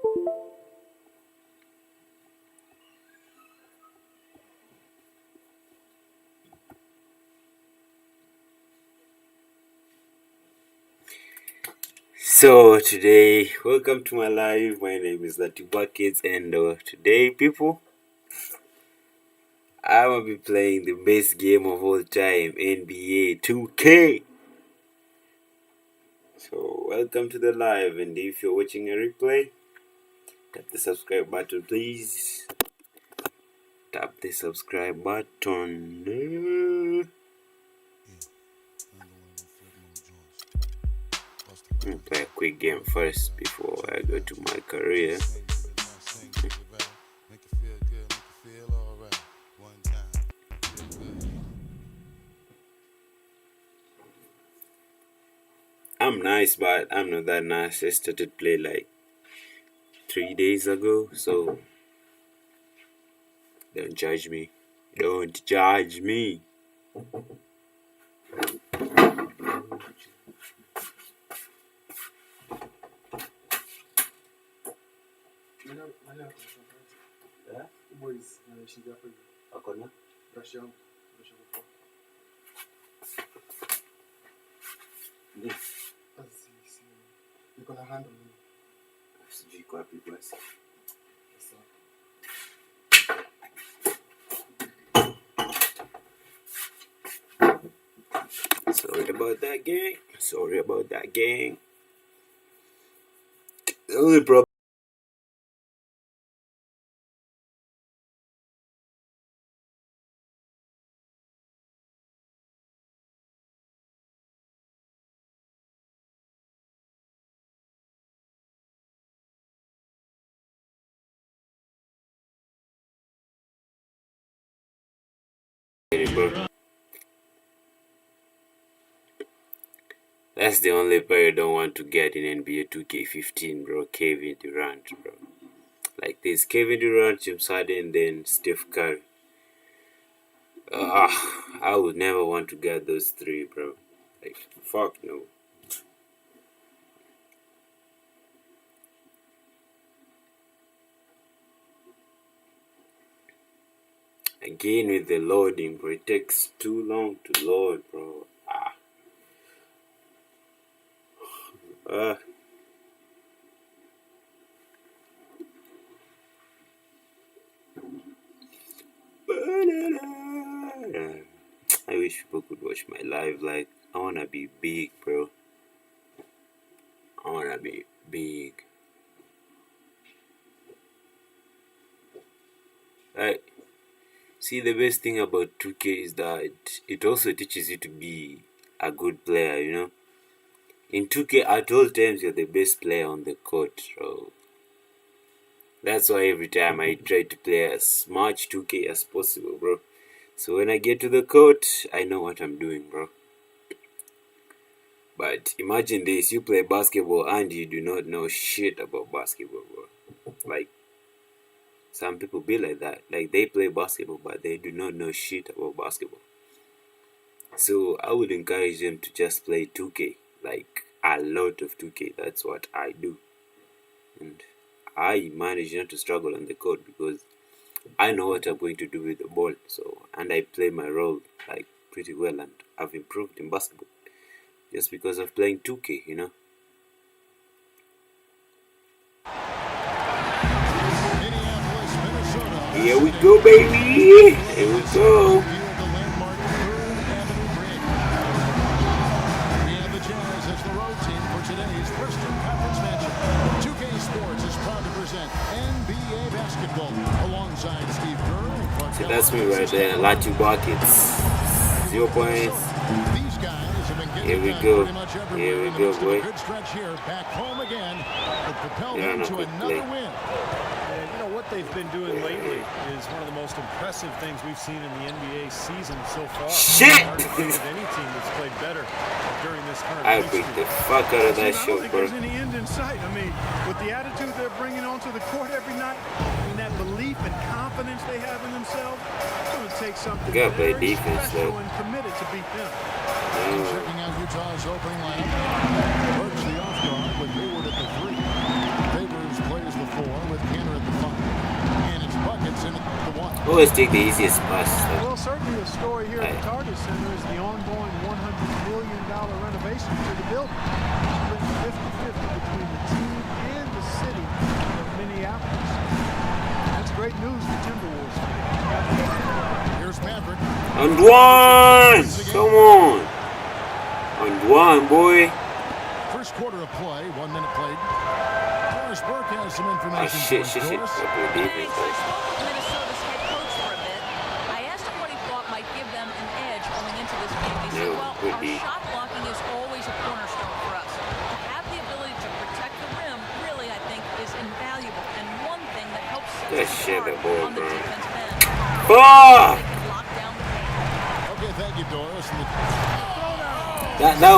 So today, welcome to my live. My name is Lati Buckets, and today, people, I will be playing the best game of all time, NBA 2K. So welcome to the live, and if you're watching a replay, tap the subscribe button, please. Tap the subscribe button. Let me play a quick game first before I go to my career. I'm nice, but I'm not that nice. I started play like 3 days ago, so don't judge me. Don't judge me. Hakuna? Sijui iko wapi basi. Sorry about that, gang. Sorry about that, gang. The only problem. Bro. That's the only player I don't want to get in NBA 2K15, bro. Kevin Durant, bro. Like this, Kevin Durant, James Harden, then Steph Curry. I would never want to get those three, bro. Like, fuck no. Again with the loading, bro. It takes too long to load, bro. I wish people could watch my live. Like, I wanna be big, bro. I wanna be big. Like, see, the best thing about 2K is that it also teaches you to be a good player, you know? In 2K, at all times, you're the best player on the court, so that's why every time I try to play as much 2K as possible, bro. So when I get to the court, I know what I'm doing, bro. But imagine this, you play basketball and you do not know shit about basketball, bro. Like, some people be like that. Like, they play basketball, but they do not know shit about basketball. So I would encourage them to just play 2K. Like, a lot of 2K. That's what I do. And I manage not to struggle on the court because I know what I'm going to do with the ball. So, and I play my role, like, pretty well. And I've improved in basketball just because of playing 2K, you know? Here we go, baby! Here we go! So that's me right there, Lati Buckets. 0 points. Here we go. Here we go, boy. Yeah, no quick play. And you know what they've been doing lately is one of the most impressive things we've seen in the NBA season so far. Shit! Hard to think of any team that's played better during this current I beat the fuck out of that shot, bro. There's any end in sight. I mean, with the attitude they're bringing onto the court every night, and that belief and confidence they have in themselves, it's going to take something You gotta play very defense, special though. and committed to beat them. Checking out Utah's opening lineup. Works the off guard with Hayward at the 3. Favors plays the 4. Always take the easiest pass. Well, certainly a story here at the Target Center is the ongoing $100 million renovation to the building. Split 50-50 between the team and the city of Minneapolis. That's great news for Timberwolves fans. Here's Maverick. And one! Come on! And one, boy! First quarter of play, 1 minute played. Doris Burke has some information. Ah, shit. for us, Doris. I spoke with Minnesota's head coach for a bit. I asked him what he thought might give them an edge going into this game. He said, well, our shot blocking is always a cornerstone for us. To have the ability to protect the rim, really, I think, is invaluable. And one thing that helps set us apart on the defensive end. Fuck! They can lock down the paint. Okay, thank you, Doris. And That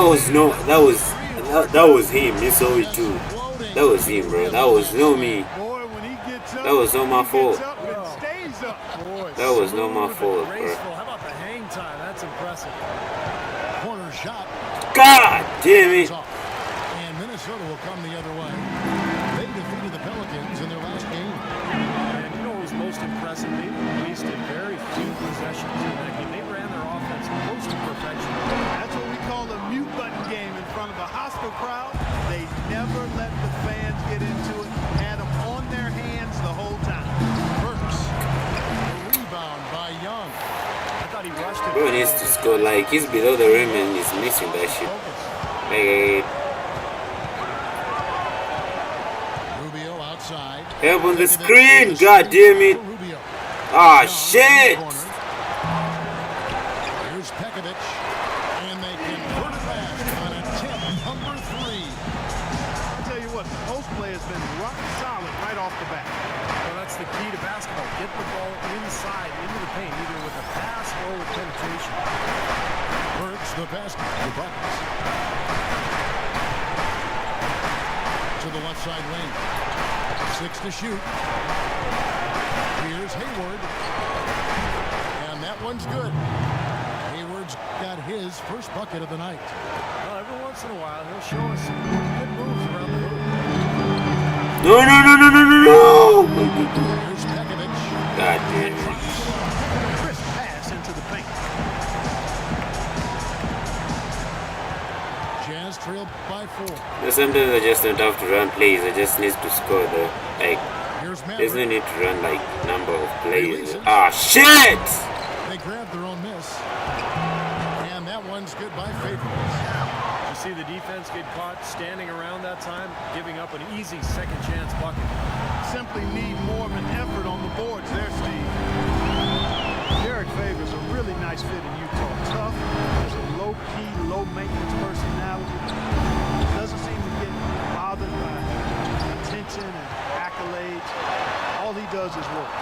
was him. You saw it too. That was him, bro. That was not me. Boy, when he gets up, That was not my fault. it stays up. Boy, That was not my fault, bro. How about the hang time? That's impressive. corner shot. God damn it! And Minnesota will come the other way. They defeated the Pelicans in their last game. And you know what was most impressive? They wasted very few possessions in that game. They ran their offense close to perfection. that's what we call a mute button game in front of a hostile crowd. They never let the fans get into it. Had them on their hands the whole time. Burks. Rebound by Young. I thought he rushed it. Bro needs to score. Like, he's below the rim and he's missing that shit. Like, Rubio outside. help on the screen! God damn it! Rubio. Ah, shit! Here's Pekovic. And they convert it fast on attempt number 3. I'll tell you what, the post play has been rock solid right off the bat. Well, that's the key to basketball. Get the ball inside, into the paint, either with a pass or with penetration. Burks the basket. The Buckets. To the left side lane. 6 to shoot. Here's Hayward. And that one's good. Hayward's got his first bucket of the night. Well, every once in a while, he'll show us some good moves around the hoop. No! Here's Pekovic. God damn it. Crisp pass into the paint. Jazz trailed by 4. No, sometimes I just don't have to run plays. I just need to score though. Like, Here's there's no Maverick. need to run like number of plays. Ah, shit! They grabbed their own miss. And that one's good by Favors. You see the defense get caught standing around that time, giving up an easy second chance bucket. Simply need more of an effort on the boards there, Steve. Derek Favors a really nice fit in Utah. Tough, has a low-key, low-maintenance personality. Doesn't seem to get bothered by attention and accolades. All he does is work.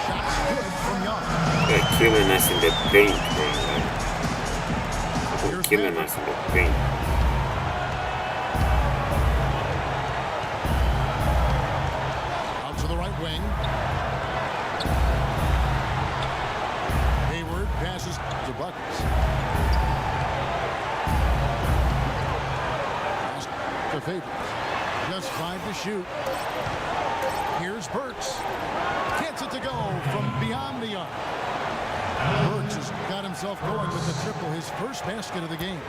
Shots good from Young. They're killing us in the paint, bro. They're killing us in the paint. Out to the right wing. Hayward passes to Buckets. Pass to Favors. Just 5 to shoot. Here's Burks. Gets it to go from beyond the arc. Burks has got himself going with the triple, his first basket of the game.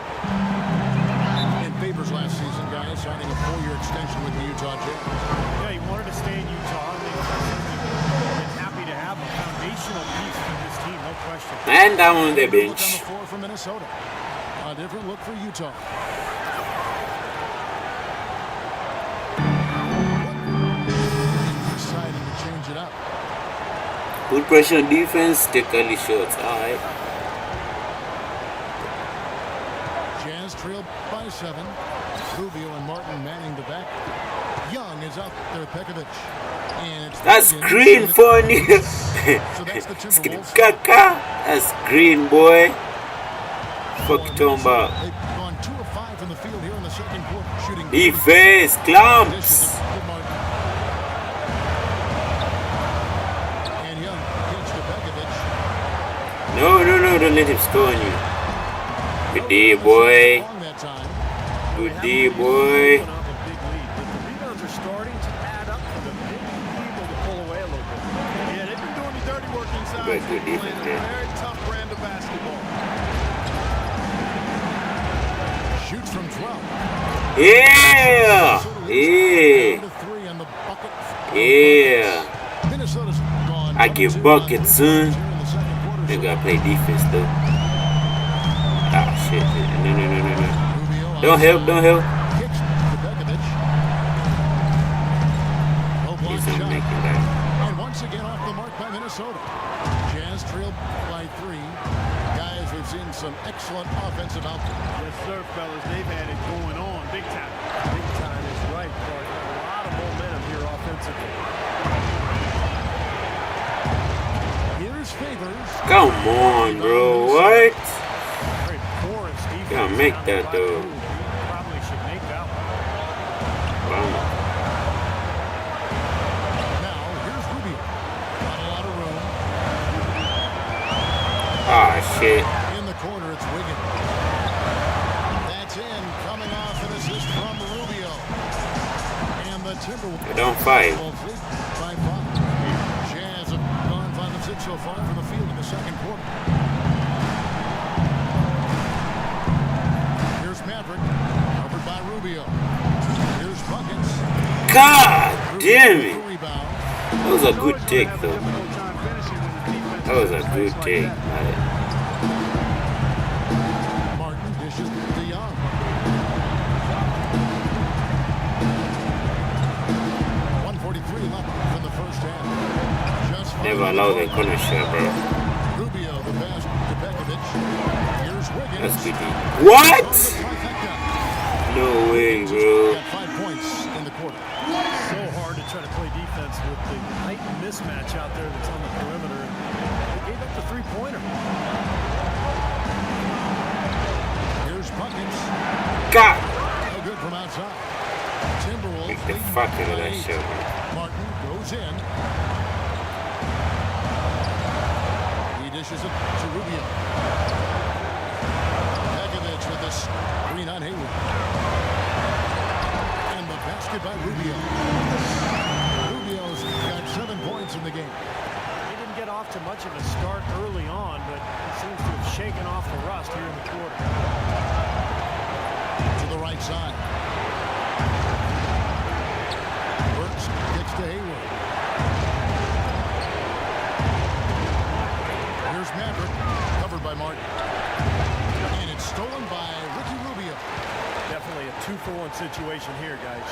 In Favors last season, guys, signing a 4-year extension with the Utah Jazz. Yeah, he wanted to stay in Utah. They've been happy to have a foundational piece for this team, no question. And down on the Look on bench. the floor for Minnesota. A different look for Utah. Deciding to change it up. Good pressure on defense, take early shots. Alright. Jazz trailed by 7. Rubio and Martin manning the back. Young is out there, Pekovic. And it's That's Wiggins. green for you. So that's the Timberwolves. Kaka. That's green, boy. Fuck you talking about. They've gone 2 of 5 from the field here in the second quarter, shooting Defense, This clamps. is a good mark. And Young gets to Pekovic. No, don't let him score on you. Good D, boy. Long that time. Good D, boy. Open up a big lead, but the rebounds are starting to add up for them. They need to be able to pull away a little bit. Yeah, they've been doing a dirty work inside. Good defense, Playing a man. very tough brand of basketball. Shoots from 12. Yeah! Yeah! Down to 3 on the bucket. Yeah! Minnesota's gone. I give 1-2 buckets, son. here in the second quarter. They gotta play defense, though. Ah, shit. No. Rubio Don't help, don't help. kicks to Begovic. No block He's shot. gonna make it out. And once again off the mark by Minnesota. Jazz trailed by 3. Guys, we've seen some excellent offensive output. Yes, sir, fellas. They've had it going on big time. Big time is right, Clark. A lot of momentum here offensively. Here's Favors. Come on, bro. What? Very porous defense. Gotta make down that, the though. right. Probably should make that one. Wow. Now, here's Rubio. Not a lot of room. Ah, shit. In the corner, it's Wiggins. That's in, coming off an assist from Rubio. And the Timberwolves They don't fight. lead by 5. Jazz have gone 5 of 6 so far from the field in the second quarter. Here's Maverick, covered by Rubio. Here's Buckets. God damn it. Rubio, rebound. That was a good take, Have a though. difficult time finishing when the defense That was a plays good like take. that. Like, Martin dishes to Young. 1:43 left in the first half. Just never allow the corner shot, bro. Rubio, the pass to Begovic. Here's Wiggins. That's good. What? Trifecta. No way, bro. Got 5 points in the quarter. So hard to try to play defense with the heightened mismatch out there that's on the perimeter. They gave up the three-pointer. Here's Buckets. God. No good from outside. Timberwolves. Make the leading fuck out of by that 8. shot, bro. Martin goes in. He dishes it to Rubio. Begovic with the screen on Hayward. And the basket by Rubio. Rubio's got 7 points in the game. He didn't get off to much of a start early on, but he seems to have shaken off the rust here in the quarter. To the right side. Burks kicks to Hayward. Here's Maverick, covered by Martin. And it's stolen by Ricky Rubio. Definitely a 2-for-1 situation here, guys.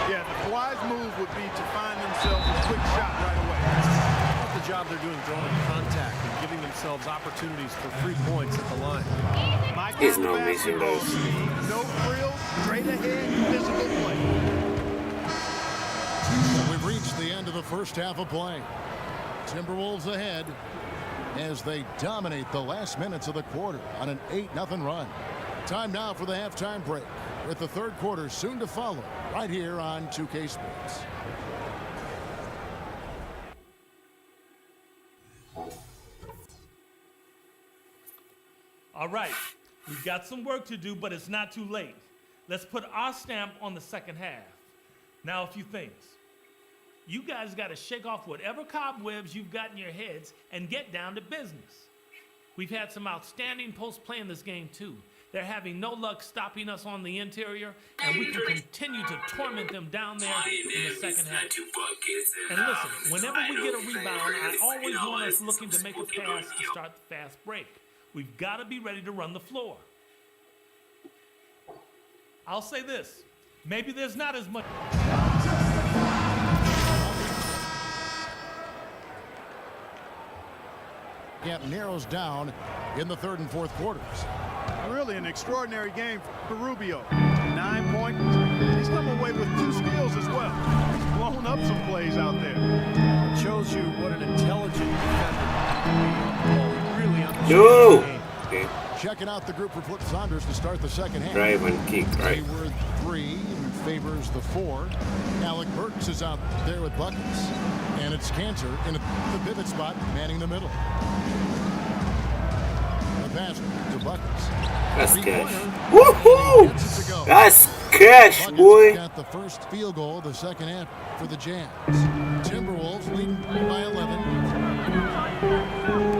Yeah, the wise move would be to find themselves a quick shot right away. How about the job they're doing throwing contact and giving themselves opportunities for 3 points at the line? There's no missing those. No frills, straight ahead, physical play. We've reached the end of the first half of play. Timberwolves ahead as they dominate the last minutes of the quarter on an 8-0 run. Time now for the halftime break, with the third quarter soon to follow right here on 2K Sports. All right, we've got some work to do, but it's not too late. Let's put our stamp on the second half. Now, a few things. You guys got to shake off whatever cobwebs you've got in your heads and get down to business. We've had some outstanding post play in this game, too. They're having no luck stopping us on the interior, and we can continue to torment them down there in the second half. And listen, whenever we get a rebound, I always want us looking to make a pass to start the fast break. We've got to be ready to run the floor. I'll say this. Maybe there's not as much... Gap narrows down in the third and fourth quarters. Really an extraordinary game for Rubio. 9 points. He's come away with 2 steals as well. He's blown up some plays out there. It shows you what an intelligent defender. Really understands No! the game. Okay. Checking out the group for Flip Saunders to start the second half. Drive and kick, right? Hayward 3 and Favors the 4. Alec Burks is out there with buckets. And it's Cantor in the pivot spot, manning the middle. The pass to Buckets. That's Three-pointer, cash. Woohoo! gets it to go. That's Cash, Buckets boy. got the first field goal of the second half for the Jazz. Timberwolves leading by 11.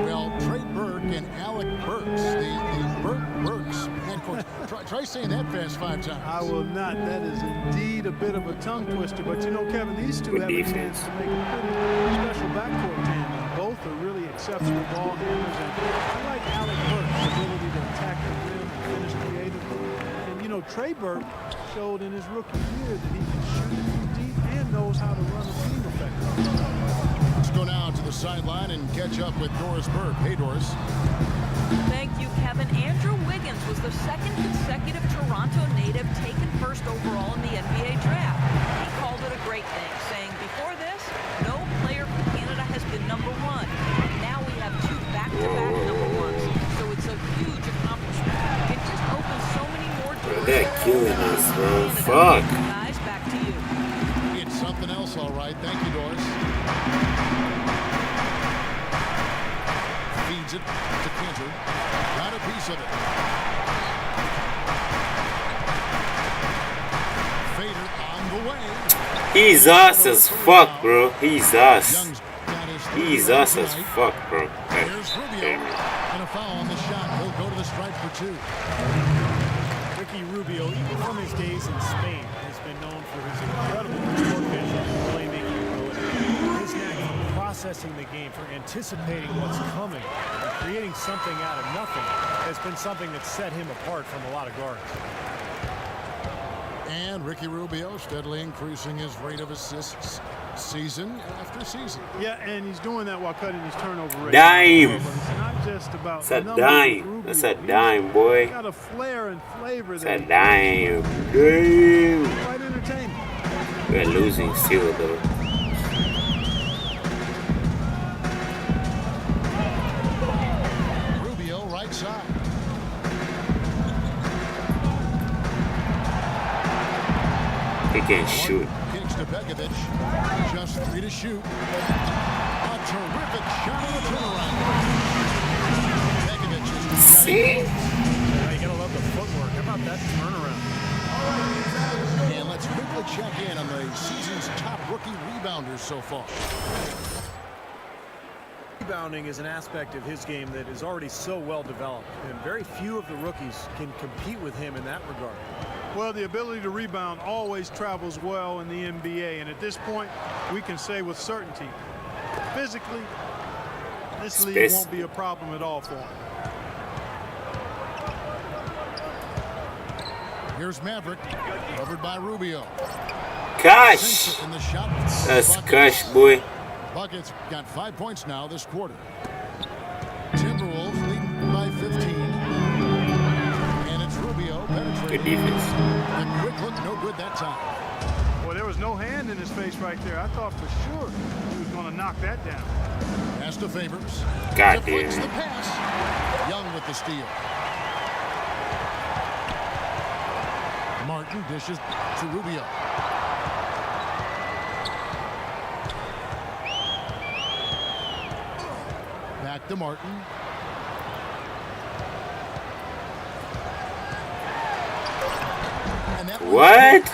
Well, Trey Burke and Alec Burks, the Burks. And of course, try saying that fast 5 times. I will not. That is indeed a bit of a tongue twister. But you know, Kevin, these two Good have defense. a chance to make a pretty special backcourt tandem. Both are really exceptional ball handlers. And I like Alec Burke's ability to attack the rim and finish creatively. And you know, Trey Burke showed in his rookie year that he can shoot it from deep and knows how to run a team effectively. Let's go now to the sideline and catch up with Doris Burke. Hey, Doris. Thank you, Kevin. Andrew Wiggins was the second consecutive Toronto native taken first overall in the NBA draft. He called it a great thing, saying, before this, no player from Canada has been number 1. Now we have 2 back-to-back number 1s, so it's a huge accomplishment. It just opens so many more doors. They're killing us, bro. Canada. Fuck. Guys, back to you. It's something else, all right. Thank you, Doris. Feeds it to Cantor. Got a piece of it. Fader on the way. He's us as fuck, bro. He's us. Young's got his He's third us as tonight. fuck, bro. Here's Rubio. And a foul on the shot. He'll go to the stripe for 2. Ricky Rubio, even from his days in Spain, has been known for his incredible court vision and playmaking ability. His knack for processing the game, for anticipating what's coming, and creating something out of nothing has been something that set him apart from a lot of guards. And Ricky Rubio steadily increasing his rate of assists season after season. Yeah, and he's doing that while cutting his turnover rate. Dime. But it's not just about That's a numbers with dime. Rubio. That's a dime, boy. He's got a flair and flavor It's that a dime. Damn. quite entertaining. We're losing still, though. Rubio right side. He can shoot. Kicks to Begovic. Just 3 to shoot. A terrific shot on the turnaround. Begovic is See? Now you gotta love the footwork. How about that turnaround? And let's quickly check in on the season's top rookie rebounders so far. Rebounding is an aspect of his game that is already so well developed, and very few of the rookies can compete with him in that regard. Well, the ability to rebound always travels well in the NBA, and at this point, we can say with certainty, physically, this league won't be a problem at all for him. Here's Maverick, covered by Rubio. Cash. Sinks it in the shot. That's Buckets. cash, boy. Buckets got 5 points now this quarter. Timberwolves leading by 15. And it's Rubio penetrating. Good defense. The quick look, no good that time. Well, there was no hand in his face right there. I thought for sure he was going to knock that down. Pass to Favors. God Deflects damn. the pass. Young with the steal. Martin dishes to Rubio. Back to Martin. And that What?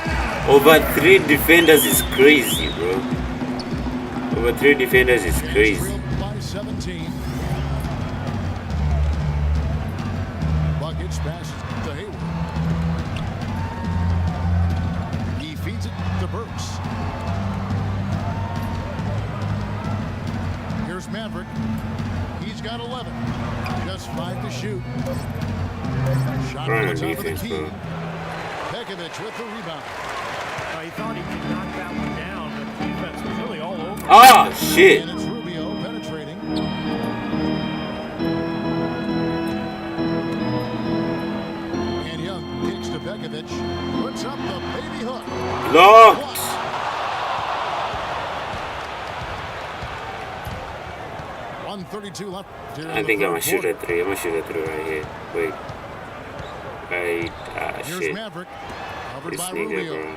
Over 3 defenders is crazy, bro. Over 3 defenders is crazy. Trailed by 17. Buckets passes to Hayward. He feeds it to Burks. Here's Maverick. He's got 11. Just 5 to shoot. Shot Right from on the top of the defense, key. bro. Pekovic with the rebound. He thought he could knock that one down, but the defense was really all over. Oh, shit. And it's Rubio penetrating. And Young kicks to Pekovic. Puts up the baby hook. Blocked. .132 left. Here in I the think I'm third gonna shoot quarter. a 3. I'm gonna shoot a 3 right here. Wait. Right. Here's Shit. Maverick. Covered This by nigga, Rubio. bro.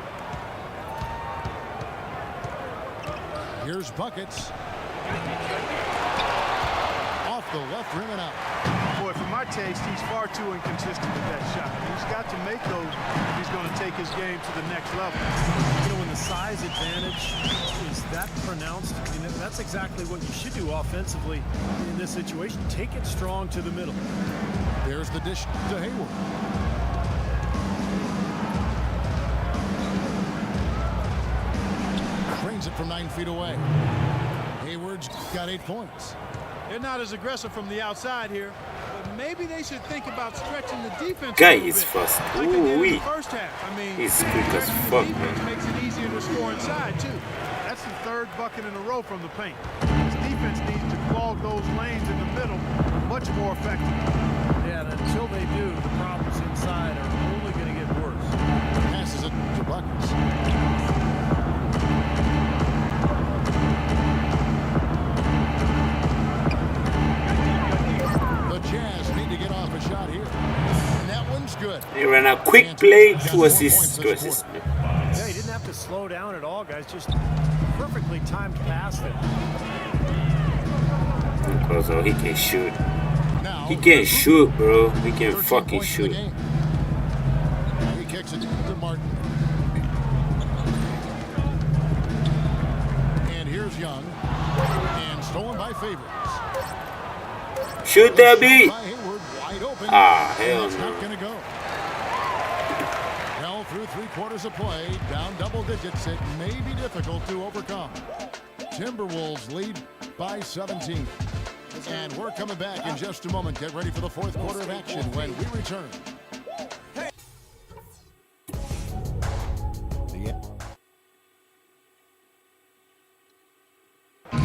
Here's Buckets. Off the left rim and out. Boy, for my taste, he's far too inconsistent with that shot. He's got to make those if he's going to take his game to the next level. You know, when the size advantage is that pronounced, you know, that's exactly what you should do offensively in this situation. Take it strong to the middle. There's the dish to Hayward. Trains it from 9 feet away. Hayward's got 8 points. They're not as aggressive from the outside here, but maybe they should think about stretching the defense. Guy a little is bit, fast. like they did in Ooh-wee. the first half. I mean, He's quick as the fuck, defense man. makes it easier to score inside too. That's the 3rd bucket in a row from the paint. This defense needs to clog those lanes in the middle much more effectively. Yeah, and until they do, the problems inside are only going to get worse. Passes it to Buckets. The Jazz need to get off a shot here. And that one's good. He ran a quick play, 2 assists, 2 assists. Yeah, he didn't have to slow down at all, guys. Just perfectly timed pass there. Also, he can shoot. Now, He can shoot, bro. He can 13 fucking points in the shoot. game. He kicks it to Martin. And here's Young. And stolen by Favors. Shoot that beat. By Hayward, wide open. Ah, And hell it's no. not going to go. Well, through 3 quarters of play, down double digits, it may be difficult to overcome. Timberwolves lead by 17. And we're coming back in just a moment. Get ready for the 4th quarter of action when we return.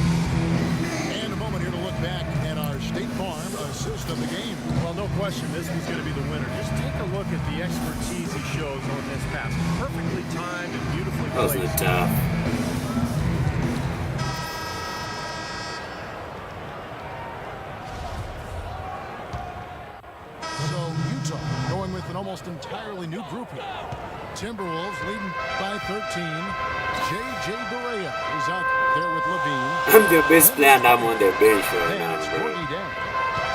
And a moment here to look back at our State Farm assist of the game. Well, no question, this was going to be the winner. Just take a look at the expertise he shows on this pass. Perfectly timed and beautifully That was placed. tough. So Utah going with an almost entirely new group here. Timberwolves leading by 13. J.J. Barea is out there with Levine. I'm the best player and I'm on the bench right And now, it's bro. Courtney Day.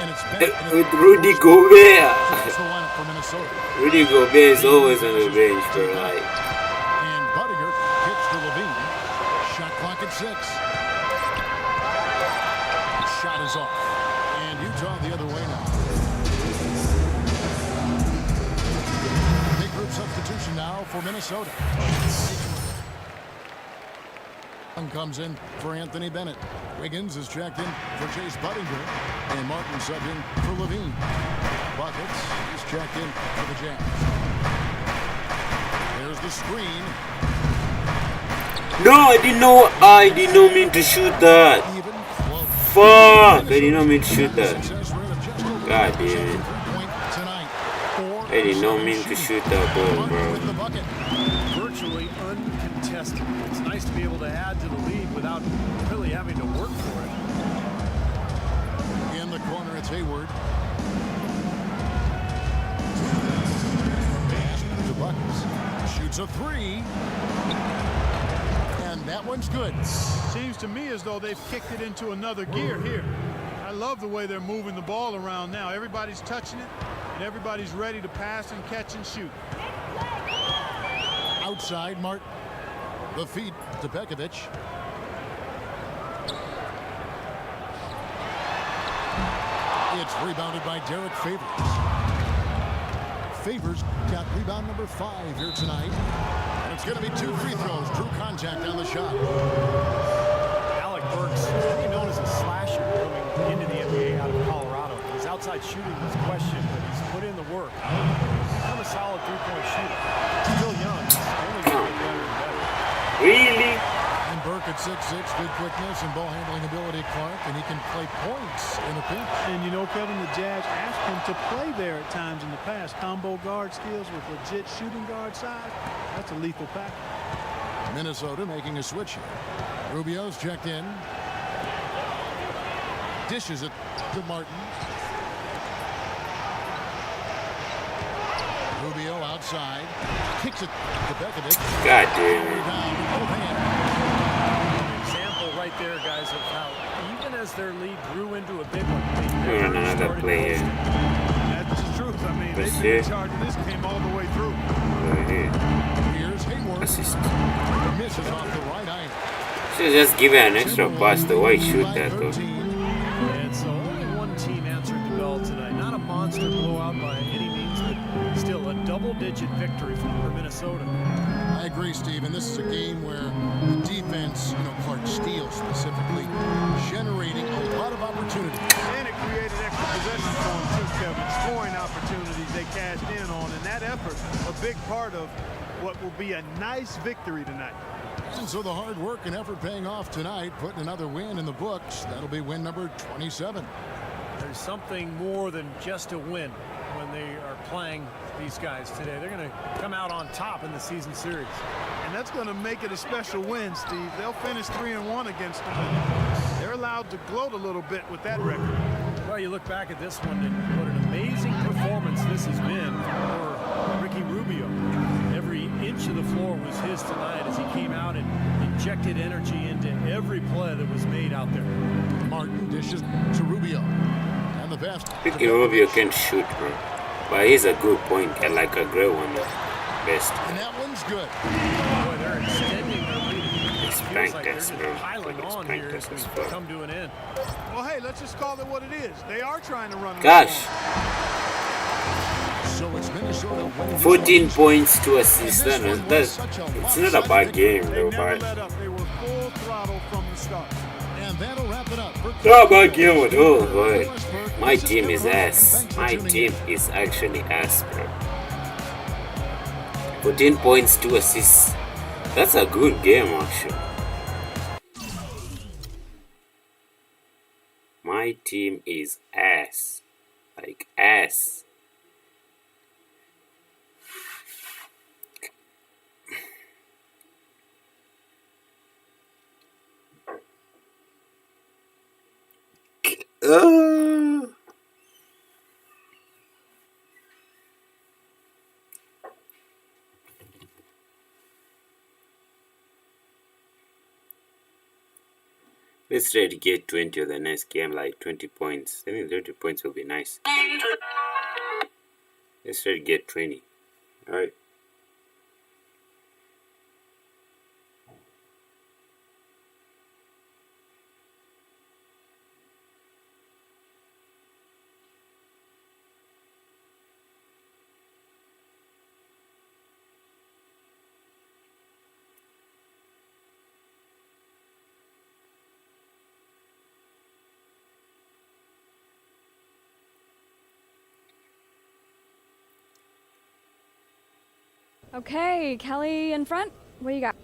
And it's back. With Rudy Gobert. That's the lineup for Minnesota. Rudy Gobert is always on the bench, bro. Like, And Budiger hits to Levine. Shot clock at 6. Shot is off. And Utah the other way now. Big group substitution now for Minnesota. Young comes in for Anthony Bennett. Wiggins is checked in for Chase Budinger. And Martin subbed in for Levine. Buckets is checked in for the Jazz. There's the screen. no, I did not mean to shoot that. Even close. Fuck, I did not mean to shoot that. Success rate of just over God damn it. 3-point tonight. 4 I did not mean to shoot that ball, Martin bro. with the bucket. Virtually uncontested. It's nice to be able to add to the lead without really having to work for it. In the corner, it's Hayward. Pass to Buckets. Shoots a 3. And that one's good. Seems to me as though they've kicked it into another gear here. I love the way they're moving the ball around now. Everybody's touching it, and everybody's ready to pass and catch and shoot. Outside, Martin. The feed to Pekovic. It's rebounded by Derek Favors. Favors got rebound number 5 here tonight. And it's going to be 2 free throws. Drew contact on the shot. Alec Burks, really known as a slasher coming into the NBA out of Colorado. His outside shooting was questioned, but he's put in the work. Become a solid 3-point shooter. Still young, he's only going to get better and better. Really? And Burke at 6'6", good quickness and ball handling ability, Clark, and he can play points in a pinch. And you know, Kevin, the Jazz asked him to play there at times in the past. Combo guard skills with legit shooting guard size. That's a lethal package. Minnesota making a switch here. Rubio's checked in. Dishes it to Martin. Rubio outside. Kicks it to Pekovic. God damn it. Down with both hands. Example right there, guys, of how even as their lead grew into a big one, they We're on never another started play here. posting. shit. charge of this came all the way through. Right here. Here's Hayward. Assist. Misses off the right eye. Should just give it an extra pass the way he shoot that though. And so only one team answered the bell tonight. Not a monster blowout by any means, but still a double-digit victory for Minnesota. I agree, Steve, and this is a game where the defense, Clark Steele specifically, generating a lot of opportunities. And it created extra possessions for them too, Kevin. Scoring opportunities they cashed in on, and that effort, a big part of what will be a nice victory tonight. And so the hard work and effort paying off tonight, putting another win in the books. That'll be win number 27. There's something more than just a win when they are playing these guys today. They're going to come out on top in the season series. And that's going to make it a special win, Steve. They'll finish 3-1 against them. They're allowed to gloat a little bit with that record. Well, you look back at this one, and what an amazing performance this has been for Ricky Rubio. Every inch of the floor was his tonight as he came out and injected energy into every play that was made out there. Martin dishes to Rubio. And the best. Ricky Rubio can shoot, bro. But he's a good point guard, like a great one. Best. And that one's good. Boy, they're extending their lead. It's Feels spanked like they're us, just bro. piling It's on spanked here us as as we well. come to an end. Well, hey, let's just call it what it is. They are trying to run. Gosh, So it's Minnesota winning 14 points to assist. It's not a bad game, They though, never but let up. They were full throttle from the start. And that'll wrap it up. not a bad game at all, boy. My team is ass. My team is actually ass, bro. 14 points, 2 assists. That's a good game, actually. My team is ass. Like ass. Let's try to get 20 of the next game, like 20 points. I think 30 points will be nice. Let's try to get 20. Alright. Okay, Kelly in front. What do you got?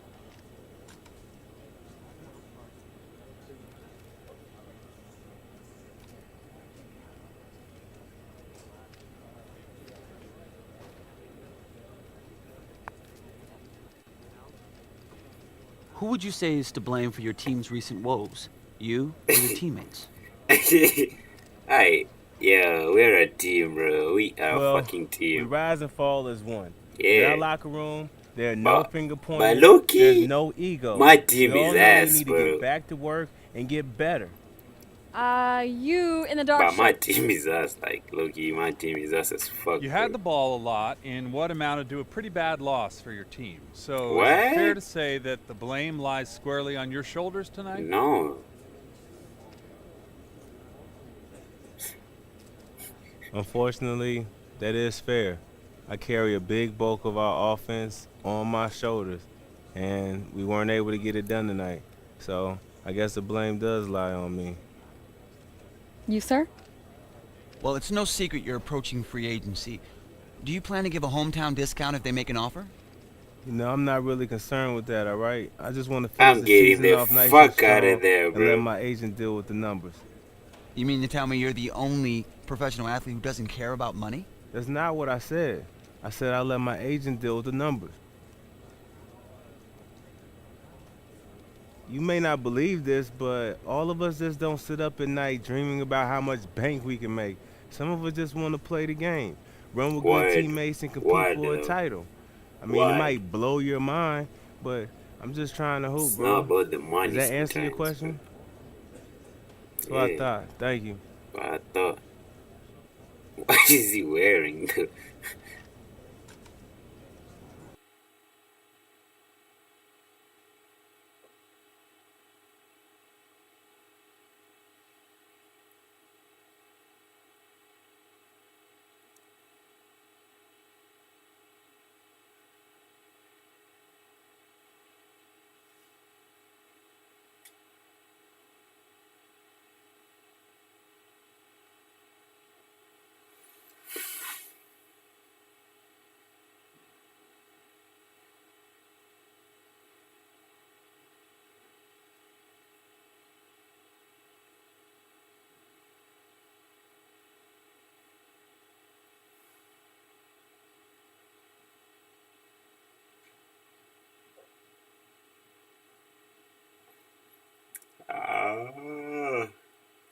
Who would you say is to blame for your team's recent woes? You or your teammates? Alright. Yeah, we're a team, bro. We are Well, a fucking We team. rise and fall as one. In Yeah. our locker room, there are no finger But pointing. low-key, There's no ego. my team We all is know ass, we need bro. to get back to work and get better. You in the dark. But my team is us, like, Loki, my team is us as fuck. You had bro. the ball a lot in what amounted to a pretty bad loss for your team. So What? is it fair to say that the blame lies squarely on your shoulders tonight? No. Unfortunately, that is fair. I carry a big bulk of our offense on my shoulders, and we weren't able to get it done tonight. So I guess the blame does lie on me. You, sir? Well, it's no secret you're approaching free agency. Do you plan to give a hometown discount if they make an offer? You know, I'm not really concerned with that, all right? I just want to I'm finish the getting season the off nice fuck and outta strong there, and bro. let my agent deal with the numbers. You mean to tell me you're the only professional athlete who doesn't care about money? That's not what I said. I said I'll let my agent deal with the numbers. You may not believe this, but all of us just don't sit up at night dreaming about how much bank we can make. Some of us just want to play the game, run with Word. good teammates and compete Word, for a though. title. I mean, Word. it might blow your mind, but I'm just trying to hoop, It's bro. not about the money. Does that answer your sometimes, question? bro. That's what I Yeah. thought. Thank you. But I thought What is he wearing?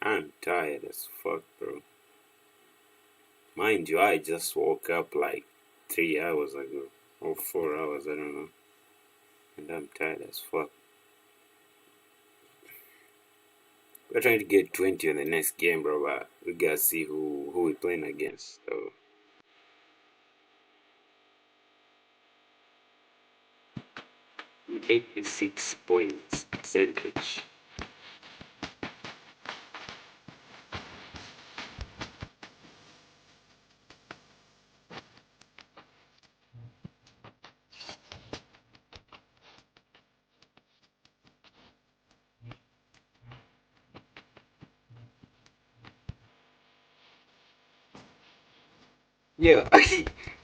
I'm tired as fuck, bro. Mind you, I just woke up like 3 hours ago. Or 4 hours, I don't know. And I'm tired as fuck. We're trying to get 20 on the next game, bro, but we gotta see who we playing against. So 86 points percentage. Yo,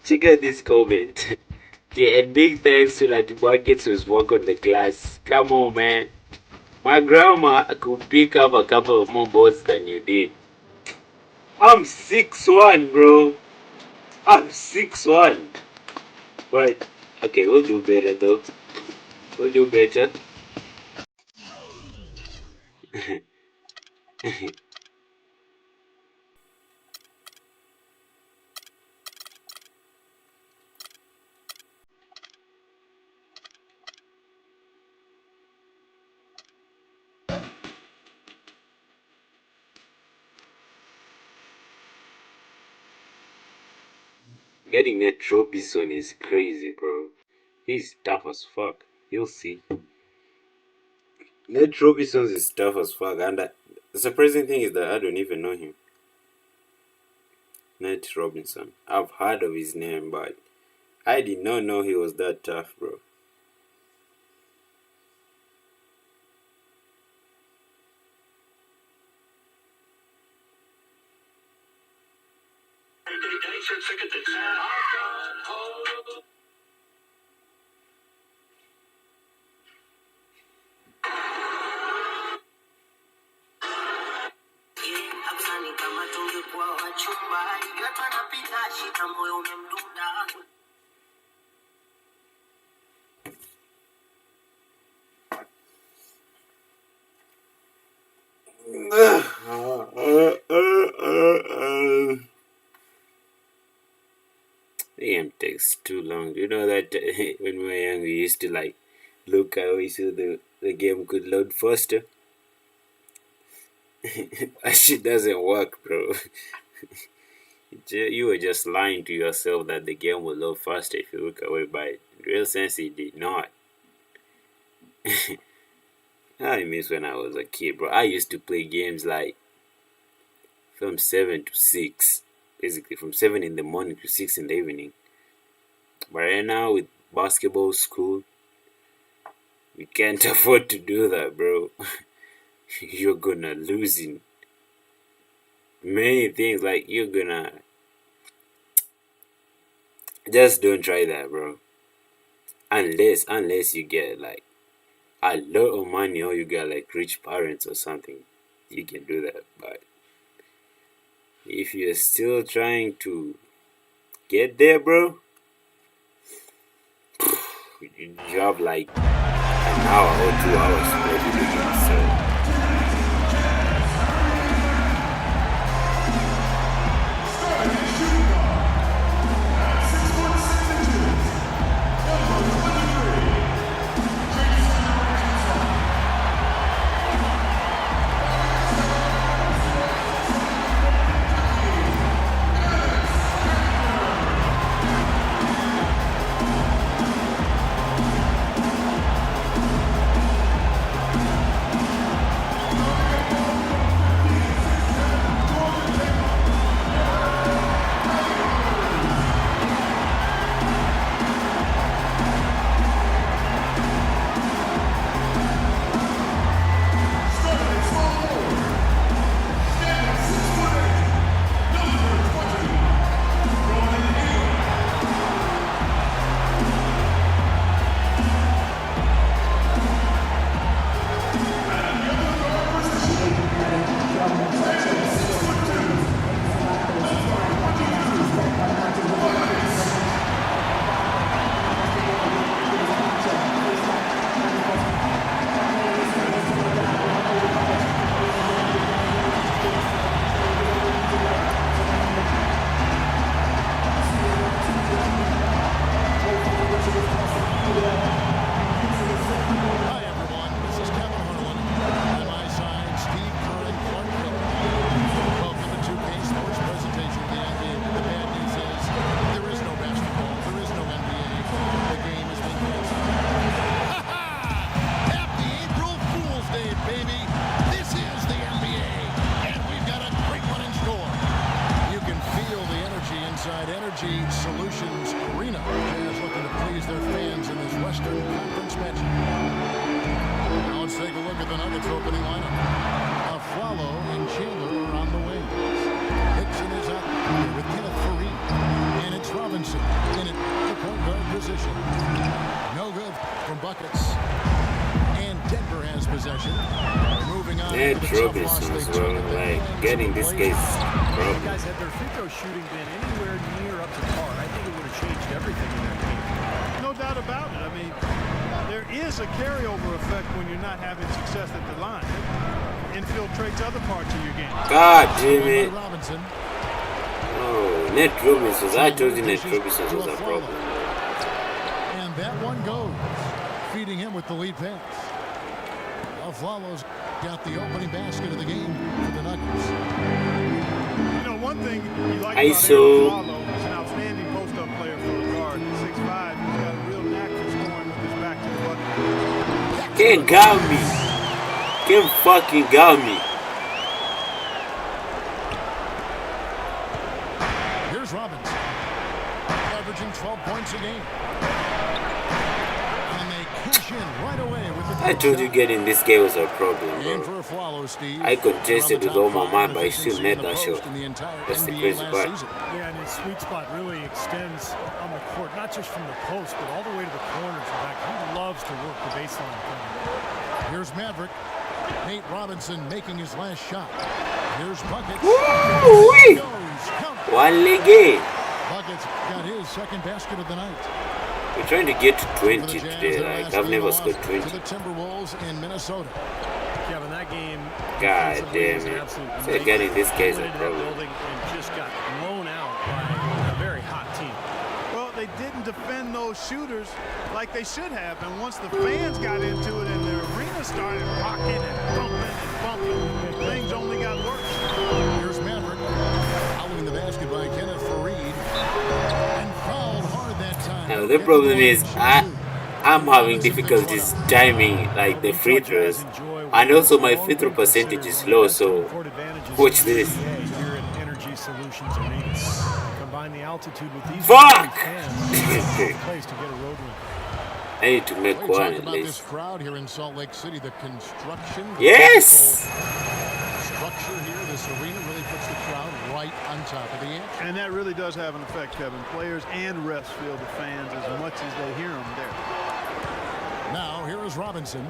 check out this comment. Yeah, and big thanks to that buckets who's work on the class. Come on, man. My grandma could pick up a couple of more boats than you did. I'm 6'1", bro. I'm 6'1". But okay, we'll do better though. We'll do better. Getting that trophy soon is crazy, bro. He's tough as fuck. You'll see. Ned Robinson is tough as fuck, and the surprising thing is that I don't even know him. Ned Robinson. I've heard of his name, but I did not know he was that tough, bro. The game takes too long. You know that when we were young, we used to like look how we saw the game could load faster. That shit doesn't work, bro. You were just lying to yourself that the game will load faster if you look away, but in real sense, it did not. I miss when I was a kid, bro. I used to play games like from 7 to 6. Basically, from 7 in the morning to 6 in the evening. But right now, with basketball school, we can't afford to do that, bro. You're gonna lose in many things. Like, you're gonna... Just don't try that, bro. Unless you get, like, a lot of money or you got, like, rich parents or something. You can do that, but... if you're still trying to get there, bro, you have like an hour or 2 hours to play video games, so Nuggets opening lineup. Aflalo and Chandler are on the wings. Hickson is out here with Kenneth Faried. And it's Robinson in it, the point guard position. No good from buckets. And Denver has possession. Moving on. Ned Robinson as well, like getting this case problem. Guys, had their free throw shooting been anywhere near up to par, I think it would have changed everything in that game. No doubt about it. I mean, there is a carryover effect when you're not having success at the line. It infiltrates other parts of your game. God damn it. Robinson. Oh, Ned Robinson. I told you Ned Robinson was a problem. And that one goes. Feeding him with the lead pass. Aflalo's got the opening basket of the game for the Nuggets. You know, one thing you like about ISO. Aflalo, he's an outstanding post-up player for the guard. 6'5", he's got a real knack for scoring with his back to the bucket. Can't guard me. Can't fucking guard me. Here's Robinson, averaging 12 points a game. And they cash in right away with the I told you getting this game was a problem, game bro. for Aflalo, Steve. I contested with all my mind, but I still net net that shot. That's the crazy part. Yeah, and his sweet spot really extends on the court, not just from the post, but all the way to the corners. In fact, he loves to work the baseline. Here's Maverick. Nate Robinson making his last shot. Here's Buckets. Woo-wee! One legged. Buckets got his second basket of the night. We're trying to get to For the 20 Jazz, today. their Like, last I've game never loss scored to 20. the Timberwolves in Minnesota. Kevin, that game. God defensively damn was an it. absolute So nightmare. getting this case a Went into that problem. building and just got blown out by a very hot team. Well, they didn't defend those shooters like they should have. And once the fans got into it and the arena started rocking and bumping, things only got worse. Here's Maverick. Following the basket by Kenneth Faried. And fouled hard that time. Now the problem is I'm having difficulties timing like the free throws, and also my free throw percentage is low. So watch this. Here at Energy Solutions Arena. Combine the altitude with these Fuck! place to get a road win. I need to make We one talked at about this least. crowd here in Salt Lake City, the construction. the Yes! Structure here, this arena really puts the crowd right on top of the edge. And that really does have an effect, Kevin. Players and refs feel the fans as much as they hear them there. Now, here is Robinson.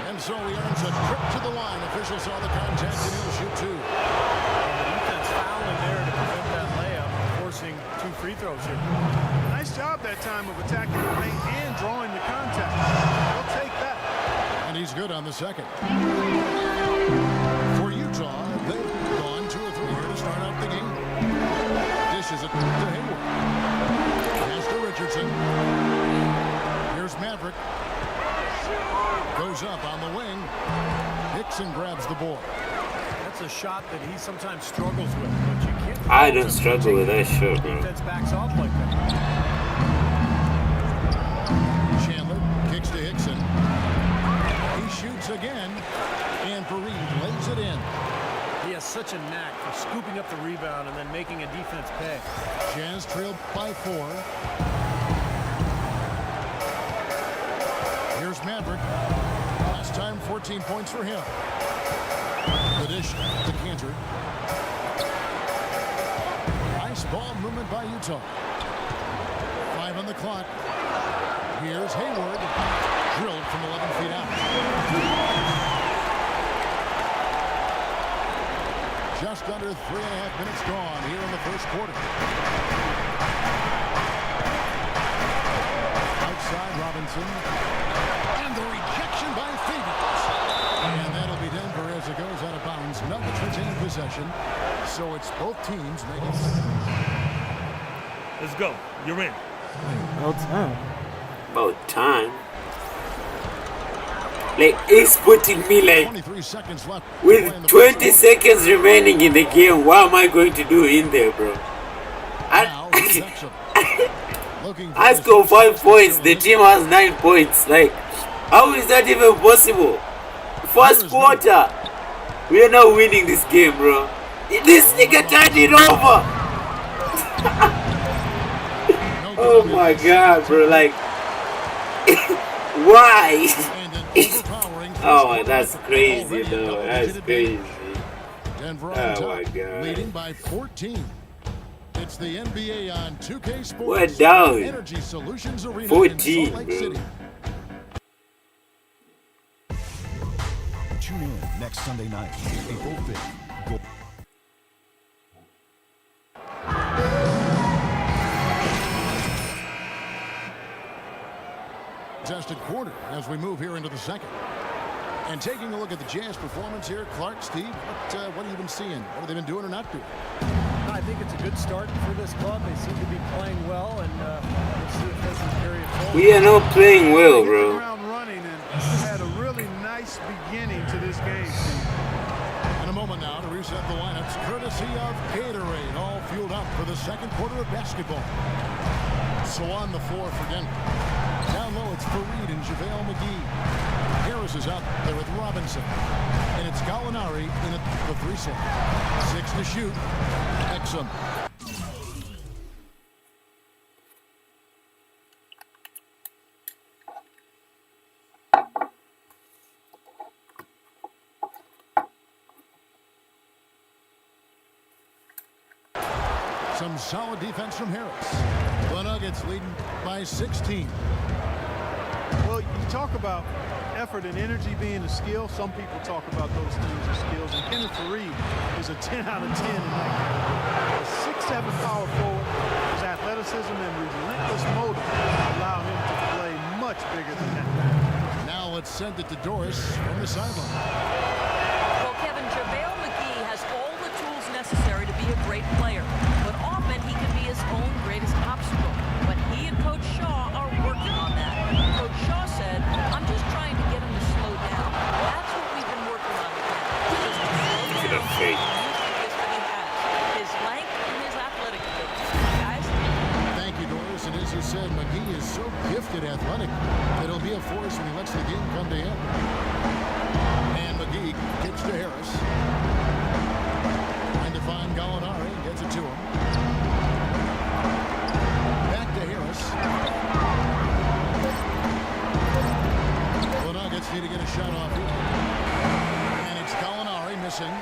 And so he earns a trip to the line. Officials saw the contact, and he'll shoot two. The defense fouling there to prevent that layup, forcing 2 free throws here. Nice job that time of attacking the paint and drawing the contact. They'll take that. And he's good on the second. For Utah, they've gone 2 of 3 here to start out the game. Dishes it to Hayward. Pass to Richardson. Here's Maverick. Goes up on the wing. Hickson grabs the board. That's a shot that he sometimes struggles with, but you can't. I don't struggle with that shot, bro. Defense backs off like that. Chandler kicks to Hickson. He shoots again. And Faried lays it in. He has such a knack for scooping up the rebound and then making a defense pay. Jazz trailed by 4. Here's Maverick. Last time, 14 points for him. The dish to Cantor. Nice ball movement by Utah. 5 on the clock. Here's Hayward. Drilled from 11 feet out. Just under 3.5 minutes gone here in the first quarter. Outside Robinson. And the rejection by Favors. And that'll be Denver as it goes out of bounds. Nuggets retain possession. So it's both teams making. Let's go. You're in. About time. Like, it's putting me like 23 seconds left. with 20 seconds remaining in the game. What am I going to do in there, bro? Now, here's Exum. Looking for I the scored 5 success points. The facility. team has 9 points. Like, how is that even possible? First quarter, we are not winning this game, bro. This nigga turned it over. Oh my god, bro. Like, why? And an overpowering Oh, that's crazy, though. That's crazy. Denver Oh on my top, God. leading by 14. It's the NBA on 2K Sports. We're down. Energy Solutions Arena 14, in Salt Lake bro. City. Tune in next Sunday night, April 5th. Contested quarter as we move here into the second. And taking a look at the Jazz performance here, Clark, Steve, what have you been seeing? What have they been doing or not doing? I think it's a good start for this club. They seem to be playing well, and let's see if they can carry it forward. We are not playing well, Hit the bro. ground running and had a really nice beginning to this game, Steve. In a moment now to reset the lineups, courtesy of Gatorade, all fueled up for the second quarter of basketball. So on the floor for Denver. Down low, it's Fareed and JaVale McGee. Harris is out there with Robinson. And it's Gallinari in at the 3 slot. 6 to shoot. Exum. Some solid defense from Harris. The Nuggets leading by 16. Well, you talk about effort and energy being a skill. Some people talk about those things as skills. And Kenneth Fareed is a 10 out of 10 in that game. A 6'7" power forward. His athleticism and relentless motive allow him to play much bigger than that. Now let's send it to Doris from the sideline. Well, Kevin, JaVale McGee has all the tools necessary to be a great player, but often he can be his own greatest obstacle. But he and Coach Shaw are working on that. Coach Shaw said, "I'm just trying to get him to slow down." That's what we've been working on with him. Just to slow down and use the gifts that he has, his length and his athletic ability. Guys? Thank you, Doris. And as you said, McGee is so gifted athletic that he'll be a force when he lets the game come to him. And McGee kicks to Harris. Trying to find Gallinari. Gets it to him. Back to Harris. The Nuggets need to get a shot off here. And it's Gallinari missing.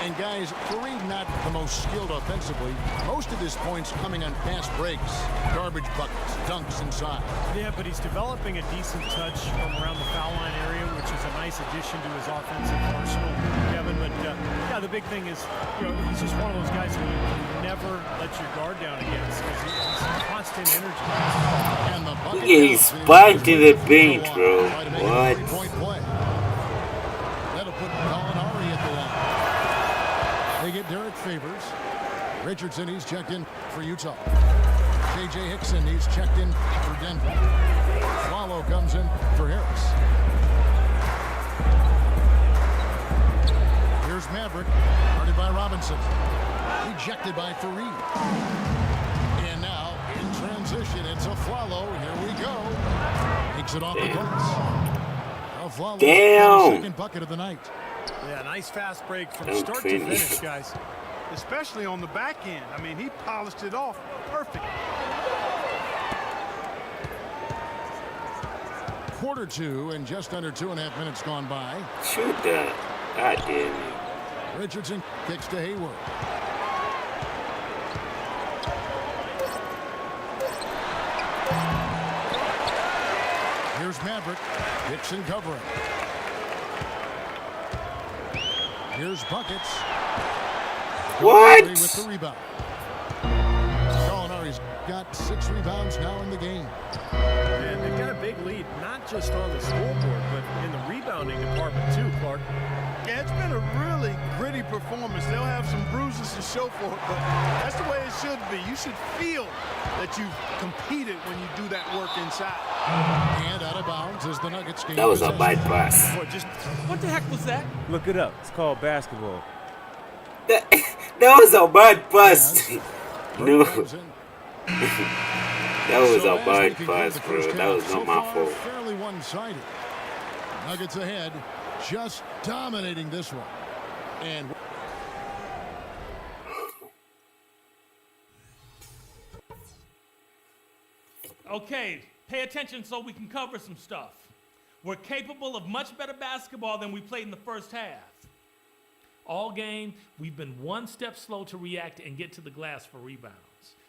And guys, Fareed not the most skilled offensively. Most of his points coming on fast breaks, garbage buckets, dunks inside. Yeah, but he's developing a decent touch from around the foul line area, which is a nice addition to his offensive arsenal, Kevin. But yeah, the big thing is, he's just one of those guys who you never let your guard down against because he's constant energy. And the bucket He's spiked to the paint, bro. What? That'll put Gallinari at the line. They get Derek Favors. Richardson, he's checked in for Utah. J.J. Hickson, he's checked in for Denver. Swallow comes in for Harris. Here's Maverick, guarded by Robinson. Ejected by Fareed. And now, in transition, it's a Flalo. Here we go. Takes it off the glass. Damn. Second bucket of the night. Yeah, nice fast break from Don't start to finish. finish, guys. Especially on the back end. I mean, he polished it off perfect. Quarter 2 and just under 2.5 minutes gone by. Shoot that. God damn it. Richardson kicks to Hayward. Here's Maverick. Dixon covering. Here's Buckets. What? With the rebound. Gallinari's got 6 rebounds now in the game. And they've got a big lead, not just on the scoreboard, but in the rebounding department too, Clark. Yeah, it's been a really gritty performance. They'll have some bruises to show for it, but that's the way it should be. You should feel that you've competed when you do that work inside. And out of bounds as the Nuggets game. That was a bad pass. What the heck was that? Look it up. It's called basketball. That was a bad pass. No. That was a bad pass, bro. That was not my fault. Fairly one-sided. Nuggets ahead, just dominating this one. And Okay, pay attention so we can cover some stuff. We're capable of much better basketball than we played in the first half. All game, we've been one step slow to react and get to the glass for rebounds.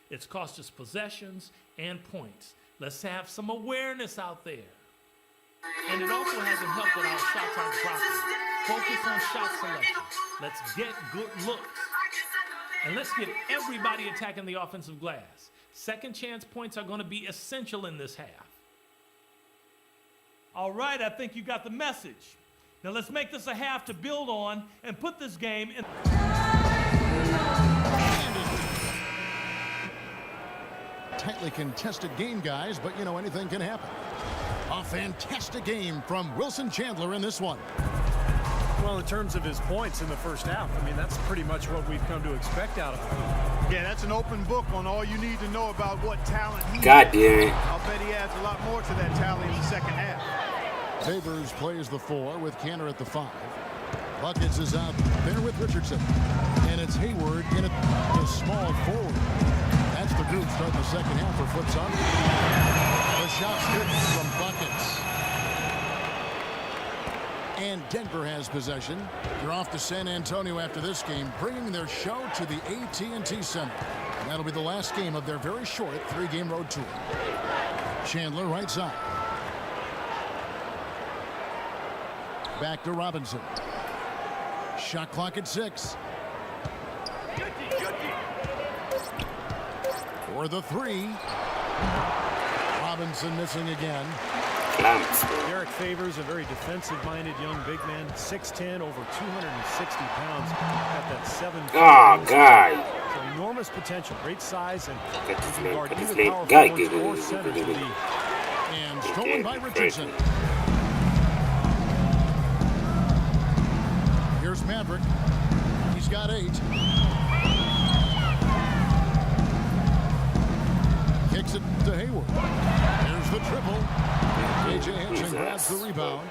It's cost us possessions and points. Let's have some awareness out there. And it also hasn't helped that our shots aren't dropping. Focus on shot selection. Let's get good looks. And let's get everybody attacking the offensive glass. Second chance points are going to be essential in this half. All right, I think you got the message. Now let's make this a half to build on and put this game in. Tightly contested game, guys, but you know, anything can happen. A fantastic game from Wilson Chandler in this one. Well, in terms of his points in the first half, I mean, that's pretty much what we've come to expect out of him. Yeah, that's an open book on all you need to know about what talent he God damn it. I'll bet he adds a lot more to that tally in the second half. Favors plays the 4 with Cantor at the 5. Buckets is out there with Richardson. And it's Hayward in a small forward. That's the group starting the second half for Flip Sun. The shot's good from Buckets. And Denver has possession. They're off to San Antonio after this game, bringing their show to the AT&T Center. And that'll be the last game of their very short 3-game road tour. Chandler right side. Back to Robinson. Shot clock at 6. For the 3. Robinson missing again. Derek Favors, a very defensive-minded young big man, 6'10", over 260 pounds, at that 7. Oh, God. So enormous potential, great size, and Got guard this either late power guy forwards giving or it. centers with ease. And stolen by Richardson. Here's Maverick. He's got 8. Kicks it to Hayward. There's the triple. A.J. Henson grabs the rebound.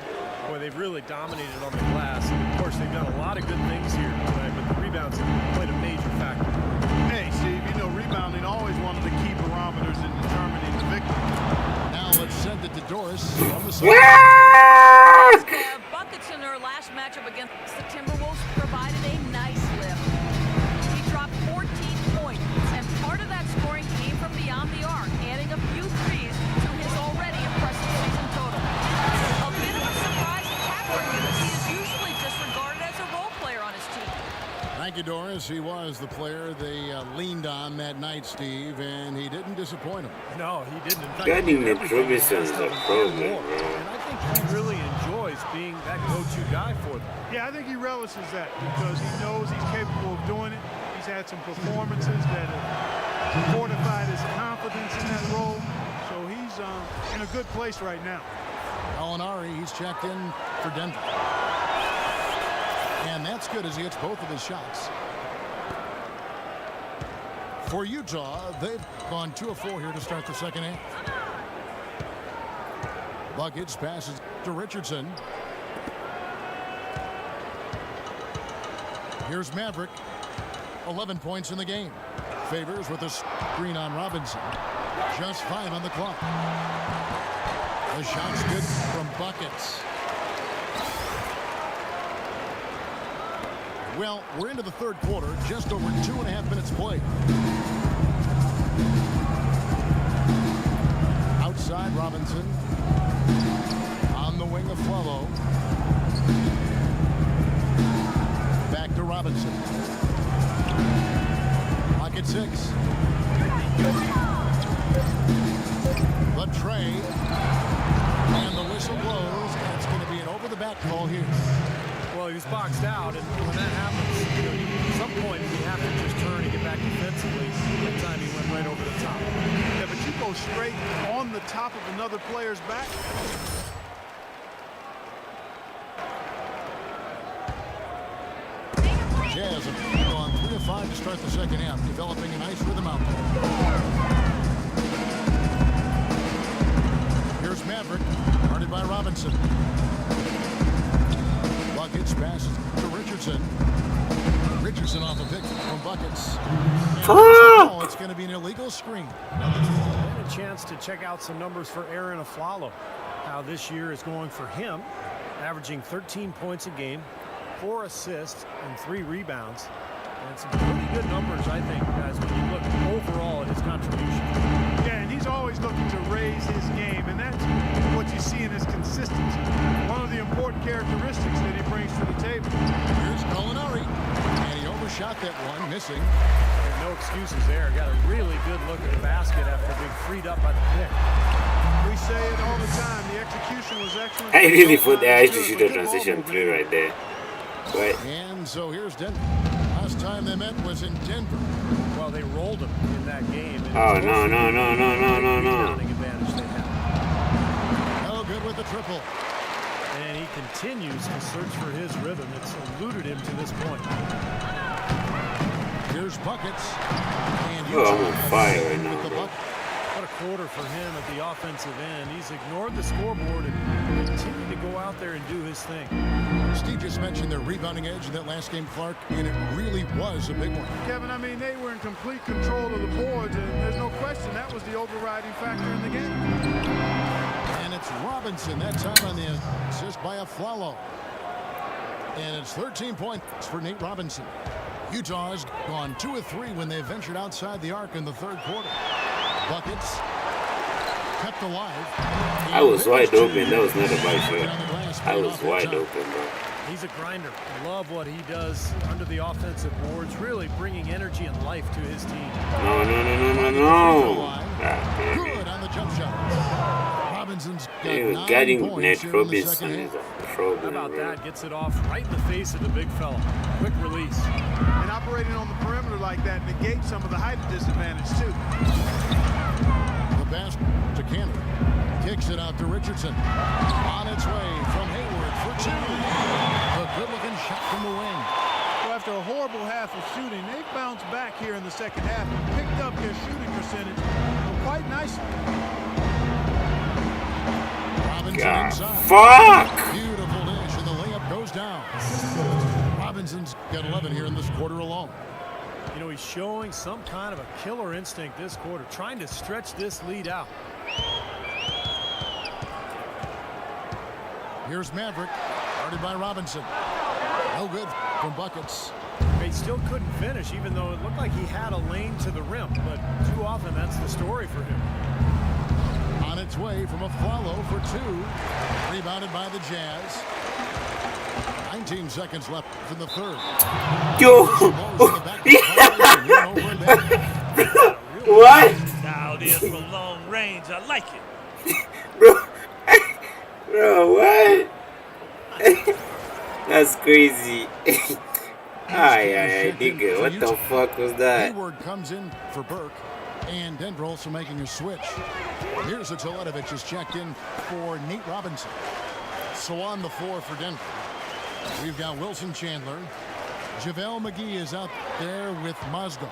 Boy, they've really dominated on the glass. And of course, they've done a lot of good things here tonight, but the rebounds have played a major factor. Hey, Steve, you know rebounding always one of the key barometers in determining the victory. Now let's send it to Doris on the side. Buckets in their last matchup against the Timberwolves provided a nice lift. He dropped 14 points, and part of that scoring came from beyond the arc, adding a few threes to his already impressive season total. A bit of a surprise attack for him, as he is usually disregarded as a role player on his team. Thank you, Doris. He was the player they leaned on that night, Steve, and he didn't disappoint them. No, he didn't. In fact, Gardner Robinson is a problem, bro. and I think he really enjoys being that go-to guy for them. Yeah, I think he relishes that because he knows he's capable of doing it. He's had some performances that have fortified his confidence in that role. So he's in a good place right now. Alinari, he's checked in for Denver. And that's good as he hits both of his shots. For Utah, they've gone 2 of 4 here to start the second half. Buckets passes to Richardson. Here's Maverick. 11 points in the game. Favors with a screen on Robinson. Just 5 on the clock. The shot's good from Buckets. Well, we're into the third quarter, just over 2.5 minutes played. Outside Robinson. On the wing of Flalo. Back to Robinson. Clock at 6. The tray. And the whistle blows, and it's going to be an over-the-back call here. Well, he was boxed out, and when that happens, you know, at some point you have to just turn and get back defensively. That time he went right over the top. Yeah, but you go straight on the top of another player's back. Jazz have gone 3 of 5 to start the second half, developing a nice rhythm out there. Here's Maverick, guarded by Robinson. Buckets passes to Richardson. Richardson off a pick from Buckets. And it's going to be an illegal screen. And a chance to check out some numbers for Aaron Aflalo. how this year is going for him, averaging 13 points a game, 4 assists, and 3 rebounds. And some pretty good numbers, I think, guys, when you look overall at his contribution. Yeah, and he's always looking to raise his game, and that's what you see in his consistency. One of the important characteristics that he brings to the table. Here's Gallinari, and he overshot that one, missing. And no excuses there. Got a really good look at the basket after being freed up by the pick. We say it all the time. The execution was excellent. I really thought the eyes to shoot a transition through right there. Right. And so here's Denver. Last time they met was in Denver. Well, they rolled him in that game. Oh, no. Advantage they had. No good with the triple. And he continues to search for his rhythm. It's eluded him to this point. Here's buckets. And I'm on fire right now. What a quarter for him at the offensive end. He's ignored the scoreboard and continued to go out there and do his thing. Steve just mentioned their rebounding edge in that last game, Clark, and it really was a big one. Kevin, I mean, they were in complete control of the boards, and there's no question that was the overriding factor in the game. And it's Robinson, that time on the assist by Aflalo. And it's 13 points for Nate Robinson. Utah's gone 2 of 3 when they ventured outside the arc in the third quarter. Buckets kept alive. I was wide open. That was not a bad shot. I was wide open, bro. He's a grinder. Love what he does under the offensive boards, really bringing energy and life to his team. No. Good on the jump shot. Robinson's got getting Nate Robinson is a problem. How about that? Gets it off right in the face of the big fella. Quick release. And operating on the perimeter like that negates some of the height disadvantage, too. The pass to Cannon. Kicks it out to Richardson. On its way from Hayward for 2. A good-looking shot from the wing. So after a horrible half of shooting, they've bounced back here in the second half and picked up their shooting percentage quite nicely. Robinson inside. Fuck! Beautiful dish, and the layup goes down. Robinson's got 11 here in this quarter alone. You know, he's showing some kind of a killer instinct this quarter, trying to stretch this lead out. Here's Maverick, guarded by Robinson. No good from buckets. He still couldn't finish, even though it looked like he had a lane to the rim, but too often that's the story for him. On its way from Aflalo for 2. Rebounded by the Jazz. 19 seconds left in the third. Yo! What? Now it is from long range. I like it. Bro, what? That's crazy. Nigga, what the fuck was that? Hayward comes in for Burke, and Denver also making a switch. Here's a Teletovic is checked in for Nate Robinson. So on the floor for Denver, we've got Wilson Chandler. JaVale McGee is out there with Mozgov.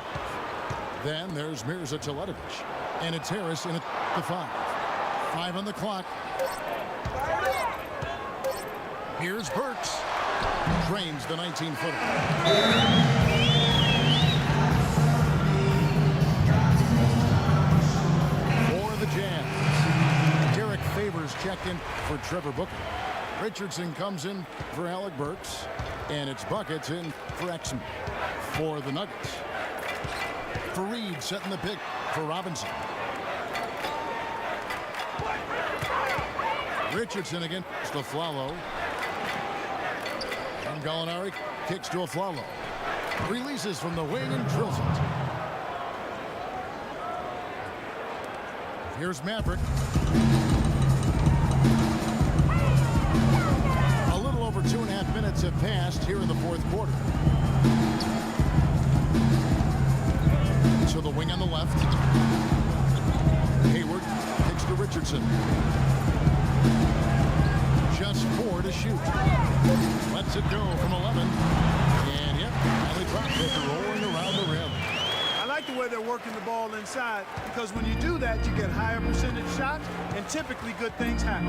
Then there's Mirza Teletovic, and it's Harris in at the 5. 5 on the clock. Here's Burks. Drains the 19-footer. For the Jazz, Derek Favors checked in for Trevor Booker. Richardson comes in for Alec Burks, and it's buckets in for Exum. For the Nuggets, Fareed setting the pick for Robinson. Richardson against Aflalo. And Gallinari kicks to Aflalo. Releases from the wing and drills it. Here's Maverick. A little over 2.5 minutes have passed here in the fourth quarter. To the wing on the left. Hayward kicks to Richardson. Just 4 to shoot. Lets it go from 11. And yep, finally dropped it, rolling around the rim. I like the way they're working the ball inside, because when you do that, you get higher percentage shots, and typically good things happen.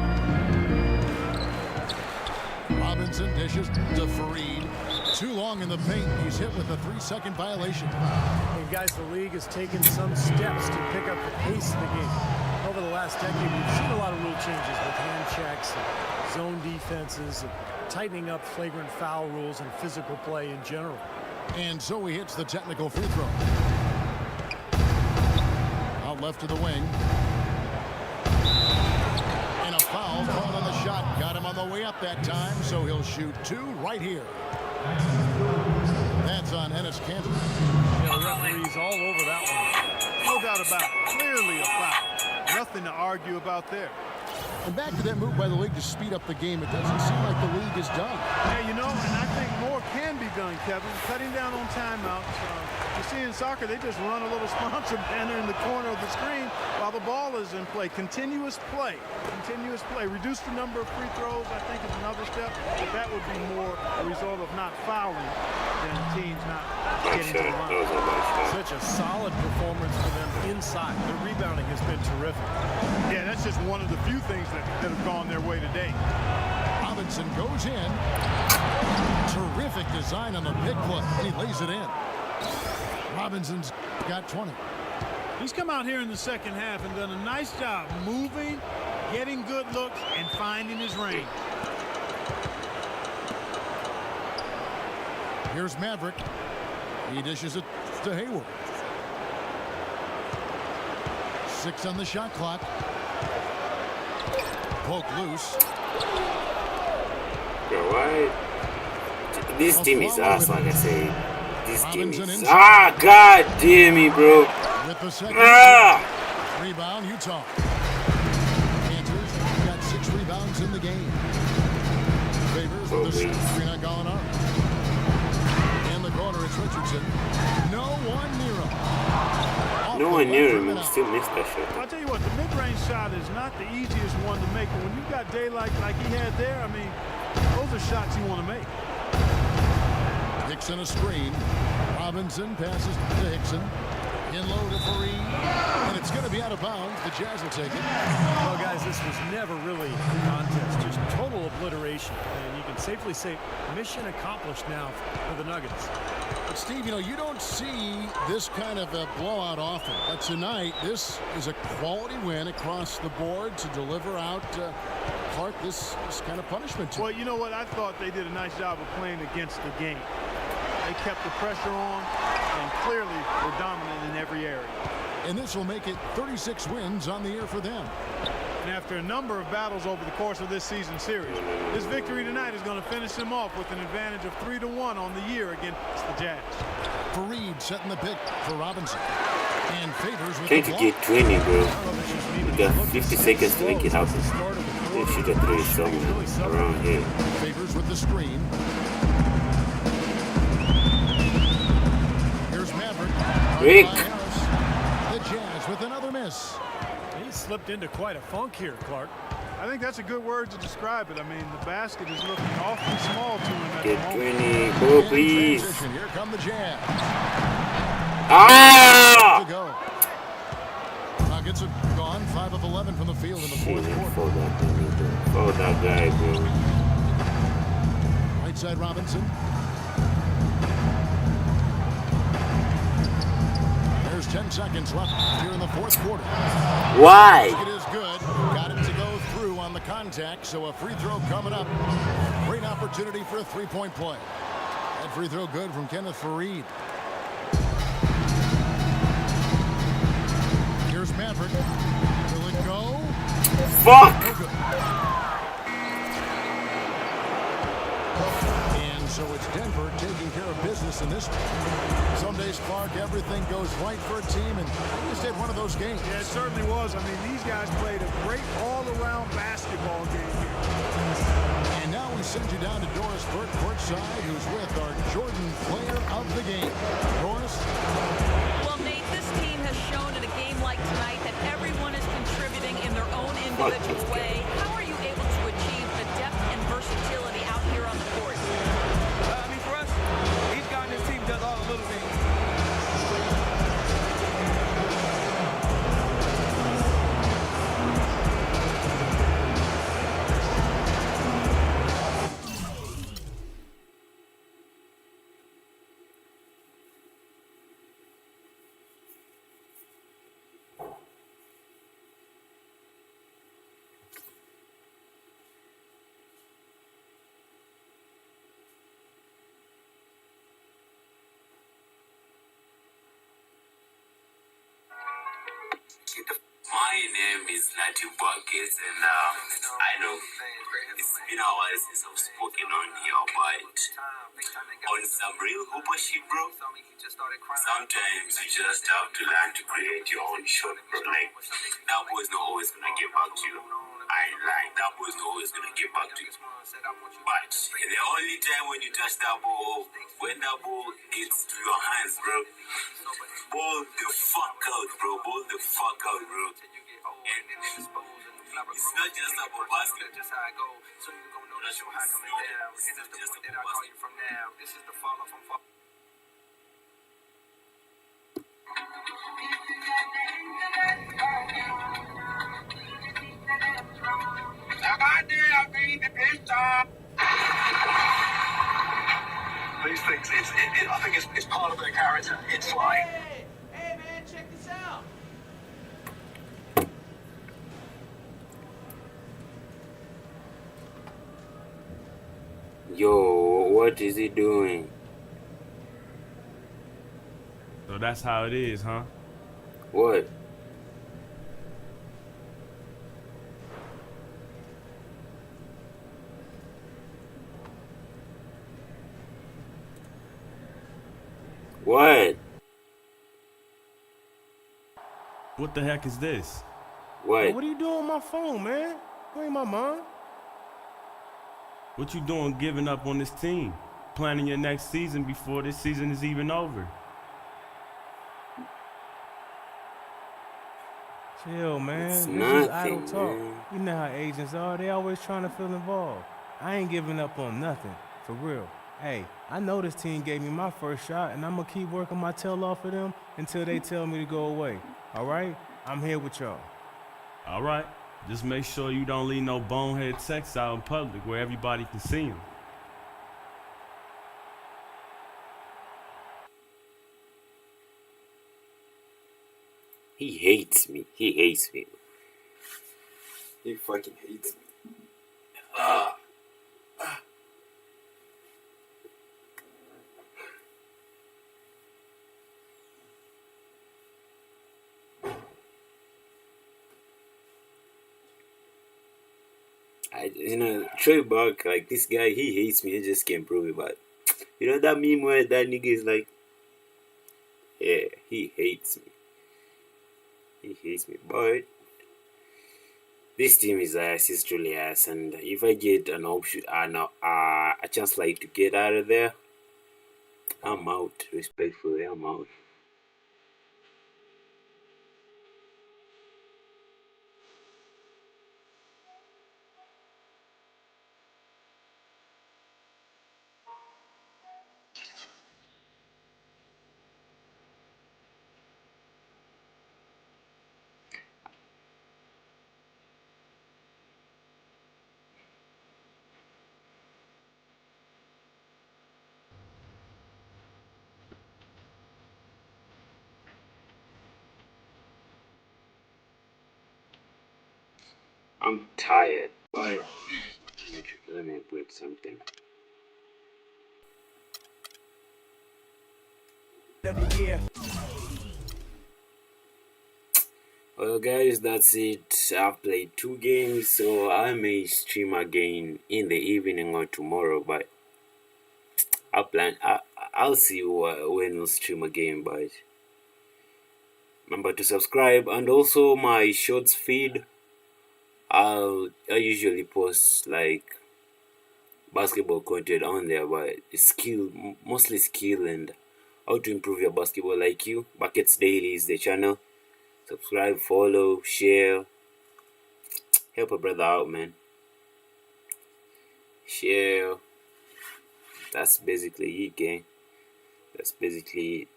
Robinson dishes to Fareed. Too long in the paint. He's hit with a 3-second violation. Hey guys, the league has taken some steps to pick up the pace of the game. Over the last last decade, we've seen a lot of rule changes with hand checks, and zone defenses, and tightening up flagrant foul rules and physical play in general. And so he hits the technical free throw. Out left to the wing. And a foul called on the shot. Got him on the way up that time, so he'll shoot 2 right here. That's on Enes Kanter. Yeah, the referee's all over that one. No doubt about it. Clearly a foul. Nothing to argue about there. And back to that move by the league to speed up the game. It doesn't seem like the league is done. Yeah, you know, and I think more can be done, Kevin. Cutting down on timeouts. You see in soccer, they just run a little sponsor banner in the corner of the screen while the ball is in play. Continuous play. Continuous play. Reduce the number of free throws, I think, is another step. But that would be more a result of not fouling than teams not getting to the line. Such a solid performance for them inside. The rebounding has been terrific. Yeah, that's just one of the few things that have gone their way today. Robinson goes in. Terrific design on the big play, and he lays it in. Robinson's got 20. He's come out here in the second half and done a nice job moving, getting good looks, and finding his range. Here's Maverick. He dishes it to Hayward. 6 on the shot clock. Poke loose. Bro, why? This team is ass, like I say. This team is... God damn it, bro. With the second rebound, Utah. Panthers got 6 rebounds in the game. Favors with the screen on Gallinari. In the corner, it's Richardson. No one near him. No one near him, and still missed that shot. I'll tell you what, the mid-range shot is not the easiest one to make, but when you've got daylight like he had there, I mean, those are shots you want to make. Hickson a screen. Robinson passes to Hickson. In low to Fareed. And it's going to be out of bounds. The Jazz will take it. Well, guys, this was never really a contest. Just total obliteration. And you can safely say mission accomplished now for the Nuggets. But Steve, you know, you don't see this kind of a blowout often. But tonight, this is a quality win across the board to deliver out Clark this kind of punishment. Well, you know what? I thought they did a nice job of playing against the game. They kept the pressure on and clearly were dominant in every area. And this will make it 36 wins on the year for them. And after a number of battles over the course of this season series, this victory tonight is going to finish them off with an advantage of 3-1 on the year against the Jazz. Fareed setting the pick for Robinson. And Favors with Trying to get 20, bro. We got 50 seconds to make it happen. They should have threw somewhere around here. Favors with the screen. Here's Maverick. Rick. The Jazz with another miss. He slipped into quite a funk here, Clark. I think that's a good word to describe it. I mean, the basket is looking awfully small to him at Get the moment. 20, bro, please. Here come the Jazz. Ah! To go. Nuggets have gone 5 of 11 from the field in the fourth quarter. Oh, that guy, bro. Right side Robinson. There's 10 seconds left here in the fourth quarter. Why? It is good. Got it to go through on the contact, so a free throw coming up. Great opportunity for a three-point play. That free throw good from Kenneth Fareed. Here's Maverick. Will it go? Fuck! No good. And so it's Denver taking care of business in this one. Some days, Clark, everything goes right for a team, and they just had one of those games. Yeah, it certainly was. I mean, these guys played a great all-around basketball game here. And now we send you down to Doris Burke courtside, who's with our Jordan Player of the Game. Doris? Well, Nate, this team has shown in a game like tonight that everyone is contributing in their own individual way. How are you able to achieve the depth and versatility out here on the court? I mean, for us, each guy on this team does all the little things. name is Latin Buckets, and I know it's been a while since I've spoken on here, but on some real hooper shit, bro, sometimes you just have to learn to create your own shot, bro. Like, that boy's not always gonna get back to you. I ain't lying, that boy's not always gonna get back to you. But the only time when you touch that ball, when that ball gets to your hands, bro, ball the fuck out, bro. Ball the fuck out, bro. And it's not just about basketball. Just how I go. So you gonna know that you're coming down. And that's the point that I call you from now. This is the fall off from fall. These things, I think it's part of their character. It's like. Hey man, check this out. Yo, what is he doing? So that's how it is, huh? What? What? What the heck is this? What? Yo, what are you doing on my phone, man? You ain't my mom. What you doing giving up on this team? Planning your next season before this season is even over. Chill, man. It's This is nothing, idle talk. man. You know how agents are. They always trying to feel involved. I ain't giving up on nothing. For real. Hey, I know this team gave me my first shot, and I'm going to keep working my tail off of them until they tell me to go away. All right? I'm here with y'all. All right. Just make sure you don't leave no bonehead texts out in public where everybody can see them. He hates me. He hates me. He fucking hates me. Trey Burke, like, this guy, he hates me. He just can't prove it, but you know that meme where that nigga is like, yeah, he hates me. He hates me, but this team is ass. It's truly ass, and if I get an option, a chance like to get out of there, I'm out. Respectfully, I'm out. I'm tired, but let me put something. Well, guys, that's it. I've played 2 games, so I may stream again in the evening or tomorrow, but I'll see when we'll stream again, but remember to subscribe, and also my shorts feed. I usually post like basketball content on there, but it's mostly skill and how to improve your basketball IQ. Buckets Daily is the channel. Subscribe, follow, share. Help a brother out, man. Share. That's basically it, gang. That's basically it.